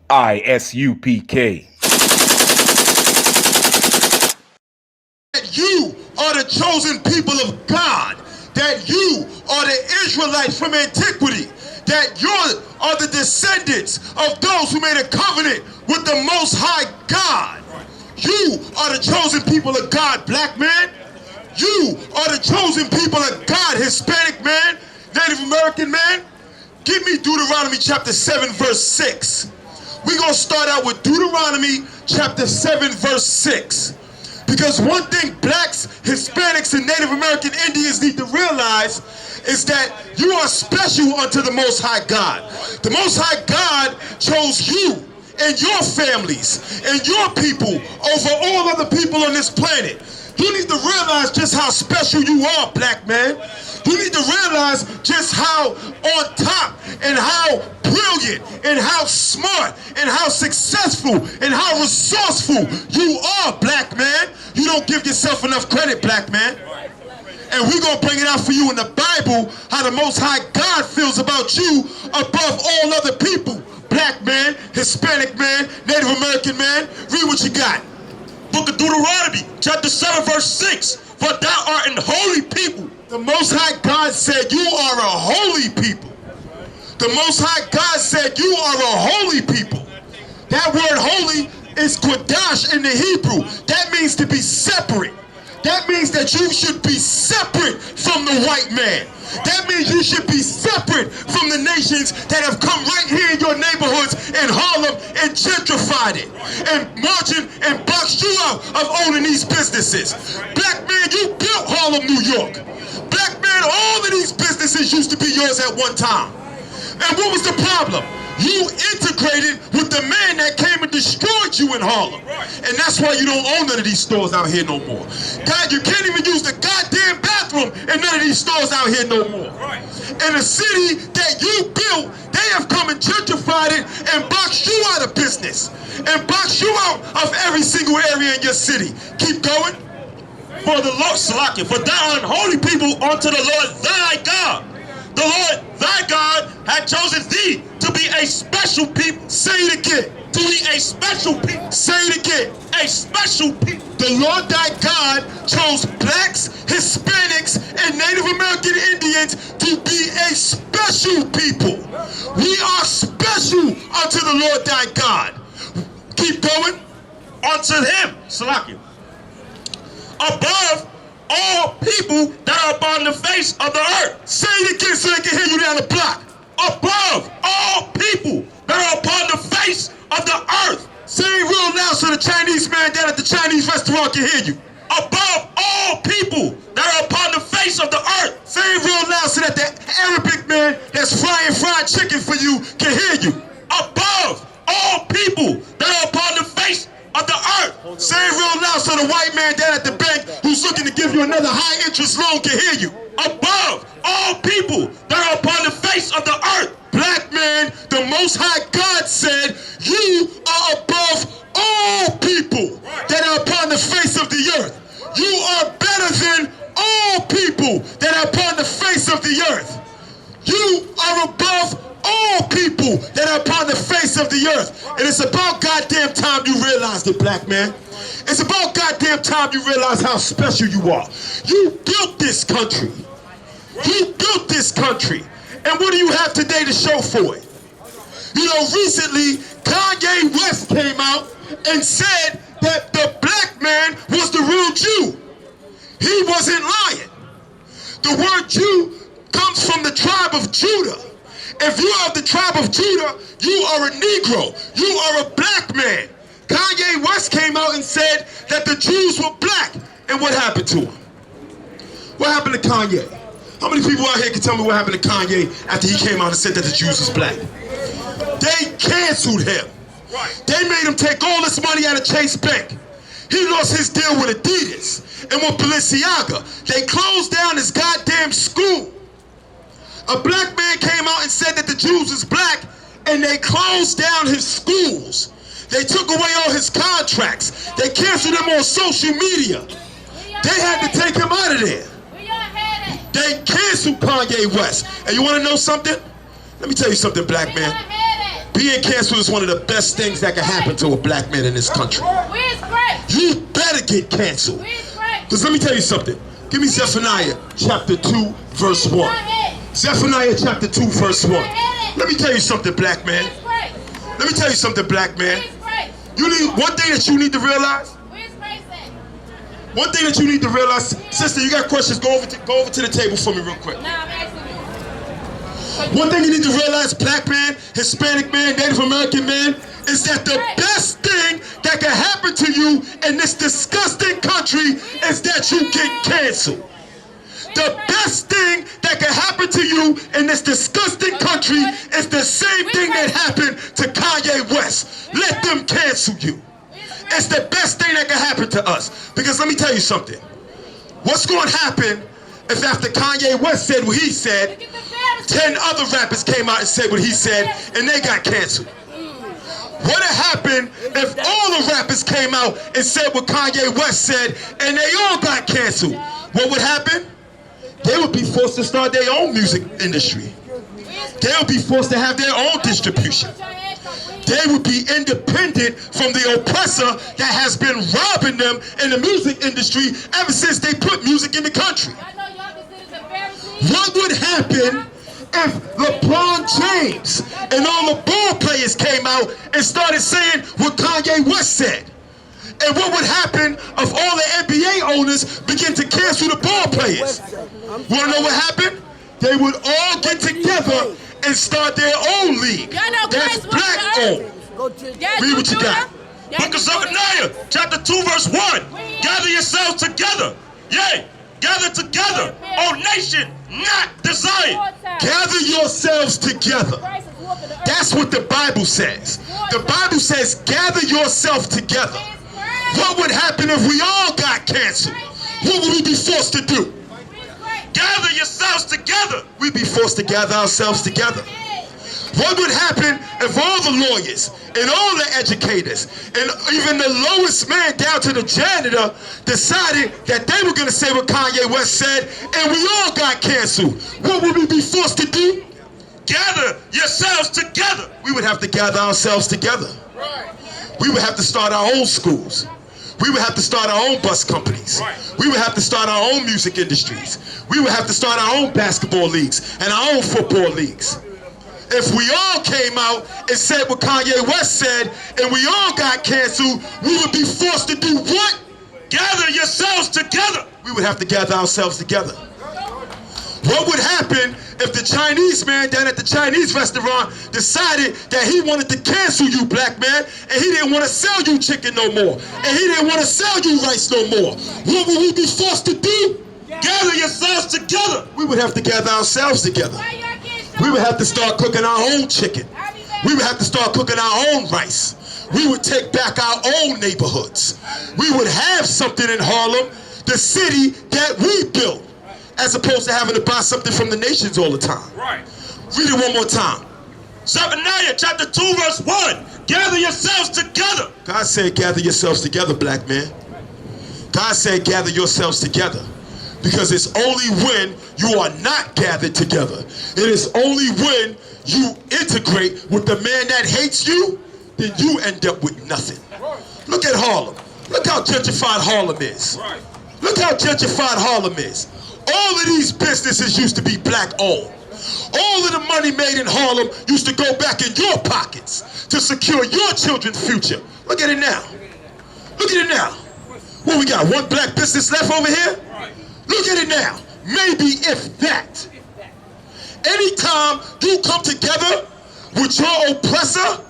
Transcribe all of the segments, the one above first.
I.S.U.P.K. That you are the chosen people of God, that you are the Israelites from antiquity, that you are the descendants of those who made a covenant with the Most High God. You are the chosen people of God, black man. You are the chosen people of God, Hispanic man, Native American man. Give me Deuteronomy chapter 7, verse 6. We're going to start out with Deuteronomy chapter 7, verse 6. Because one thing blacks, Hispanics, and Native American Indians need to realize is that you are special unto the Most High God. The Most High God chose you and your families and your people over all other people on this planet. You need to realize just how special you are, black man. You need to realize just how on top and how brilliant and how smart and how successful and how resourceful you are, black man. You don't give yourself enough credit, black man. And we're going to bring it out for you in the Bible, how the Most High God feels about you above all other people. Black man, Hispanic man, Native American man. Read what you got. Book of Deuteronomy, chapter 7, verse 6. For thou art an holy people. The Most High God said you are a holy people. The Most High God said you are a holy people. That word holy is Kodash in the Hebrew. That means to be separate. That means that you should be separate from the white man. That means you should be separate from the nations that have come right here in your neighborhoods in Harlem and gentrified it and marching and boxed you out of owning these businesses. Black man, you built Harlem, New York. Black man, all of these businesses used to be yours at one time. And what was the problem? You integrated with the man that came and destroyed you in Harlem. And that's why you don't own none of these stores out here no more. God, you can't even use the goddamn bathroom in none of these stores out here no more. In a city that you built, they have come and gentrified it and boxed you out of business. And boxed you out of every single area in your city. Keep going. For the Lord, Salakia, for thou art holy people unto the Lord thy God. The Lord thy God had chosen thee to be a special people. Say it again. To be a special people. Say it again. A special people. The Lord thy God chose blacks, Hispanics, and Native American Indians to be a special people. We are special unto the Lord thy God. Keep going. Unto him, Salakia, above all people that are upon the face of the earth. Say it again so they can hear you down the block. Above all people that are upon the face of the earth. Say it real loud so the Chinese man down at the Chinese restaurant can hear you. Above all people that are upon the face of the earth. Say it real loud so that the Arabic man that's frying fried chicken for you can hear you. Above all people that are upon the face of the earth. Say it real loud so the white man down at the bank who's looking to give you another high interest loan can hear you. Above all people that are upon the face of the earth. Black man, the Most High God said you are above all people that are upon the face of the earth. You are better than all people that are upon the face of the earth. You are above all people that are upon the face of the earth. And it's about goddamn time you realized it, black man. It's about goddamn time you realize how special you are. You built this country. You built this country. And what do you have today to show for it? You know, recently, Kanye West came out and said that the black man was the real Jew. He wasn't lying. The word Jew comes from the tribe of Judah. If you are of the tribe of Judah, you are a Negro. You are a black man. Kanye West came out and said that the Jews were black. And what happened to him? What happened to Kanye? How many people out here can tell me what happened to Kanye after he came out and said that the Jews was black? They canceled him. They made him take all this money out of Chase Bank. He lost his deal with Adidas and with Balenciaga. They closed down his goddamn school. A black man came out and said that the Jews was black, and they closed down his schools. They took away all his contracts. They canceled him on social media. They had to take him out of there. They canceled Kanye West. And you want to know something? Let me tell you something, black man. Being canceled is one of the best things that can happen to a black man in this country. You better get canceled. Because let me tell you something. Give me Zephaniah chapter 2 verse 1. Zephaniah chapter 2 verse 1. Let me tell you something, black man. Let me tell you something, black man. You need one thing that you need to realize. One thing that you need to realize, sister, you got questions, go over to the table for me real quick. One thing you need to realize, black man, Hispanic man, Native American man, is that the best thing that can happen to you in this disgusting country is that you get canceled. The best thing that can happen to you in this disgusting country is the same thing that happened to Kanye West. Let them cancel you. It's the best thing that can happen to us. Because let me tell you something. What's going to happen if after Kanye West said what he said, 10 other rappers came out and said what he said, and they got canceled? What would happen if all the rappers came out and said what Kanye West said, and they all got canceled? What would happen? They would be forced to start their own music industry. They would be forced to have their own distribution. They would be independent from the oppressor that has been robbing them in the music industry ever since they put music in the country. What would happen if LeBron James and all the ball players came out and started saying what Kanye West said? And what would happen if all the NBA owners begin to cancel the ball players? Want to know what happened? They would all get together and start their own league. That's black owned. Read what you got. Book of Zephaniah, chapter 2, verse 1. Gather yourselves together. Yea, gather together, O nation not desired. Gather yourselves together. That's what the Bible says. The Bible says, gather yourself together. What would happen if we all got canceled? What would we be forced to do? Gather yourselves together. We'd be forced to gather ourselves together. What would happen if all the lawyers and all the educators and even the lowest man down to the janitor decided that they were going to say what Kanye West said, and we all got canceled? What would we be forced to do? Gather yourselves together. We would have to gather ourselves together. We would have to start our own schools. We would have to start our own bus companies. We would have to start our own music industries. We would have to start our own basketball leagues and our own football leagues. If we all came out and said what Kanye West said and we all got canceled, we would be forced to do what? Gather yourselves together. We would have to gather ourselves together. What would happen if the Chinese man down at the Chinese restaurant decided that he wanted to cancel you, black man, and he didn't want to sell you chicken no more, and he didn't want to sell you rice no more? What would we be forced to do? Gather yourselves together. We would have to gather ourselves together. We would have to start cooking our own chicken. We would have to start cooking our own rice. We would take back our own neighborhoods. We would have something in Harlem, the city that we built, as opposed to having to buy something from the nations all the time. Read it one more time. Zephaniah chapter 2 verse 1. Gather yourselves together. God said gather yourselves together, black man. God said gather yourselves together. Because it's only when you are not gathered together. It is only when you integrate with the man that hates you, then you end up with nothing. Look at Harlem. Look how gentrified Harlem is. Look how gentrified Harlem is. All of these businesses used to be black owned. All of the money made in Harlem used to go back in your pockets to secure your children's future. Look at it now. Look at it now. What we got? One black business left over here? Look at it now. Maybe if that. Anytime you come together with your oppressor,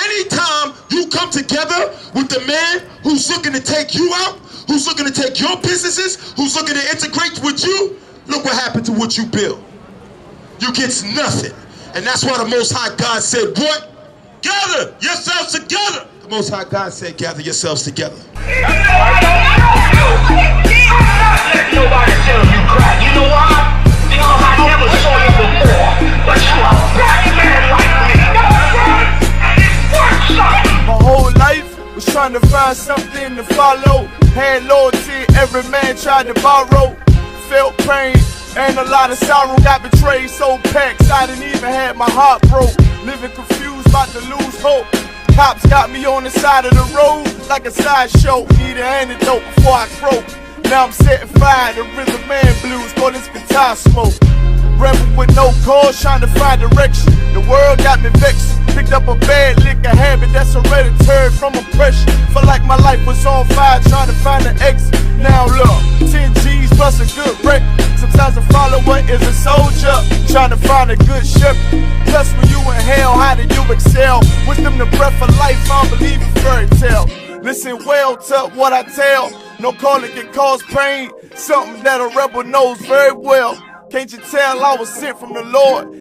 anytime you come together with the man who's looking to take you out, who's looking to take your businesses, who's looking to integrate with you, look what happened to what you built. You get nothing. And that's why the Most High God said what? Gather yourselves together. The Most High God said gather yourselves together. Let nobody tell you crack. You know why? Because I never saw you before. But you a black man like me. And it's worth something. My whole life was trying to find something to follow. Had loyalty, every man tried to borrow. Felt pain, And a lot of sorrow, got betrayed, so packed, I didn't even have my heart broke. Living confused, about to lose hope. Cops got me on the side of the road like a sideshow. Need an antidote before I croak. Now I'm setting fire to rhythm man blues, for this guitar smoke. Rebel with no cause, trying to find direction. The world got me vexed. Picked up a bad liquor habit that's hereditary from oppression. Felt like my life was on fire, trying to find an exit. Now look, 10 G's plus a good wreck. Sometimes a follower is a soldier, trying to find a good shepherd. Plus when you in hell, how do you excel? Wisdom the breath of life, I don't believe in fairy tale. Listen well to what I tell. No calling can cause pain, something that a rebel knows very well. Can't you tell I was sent from the Lord?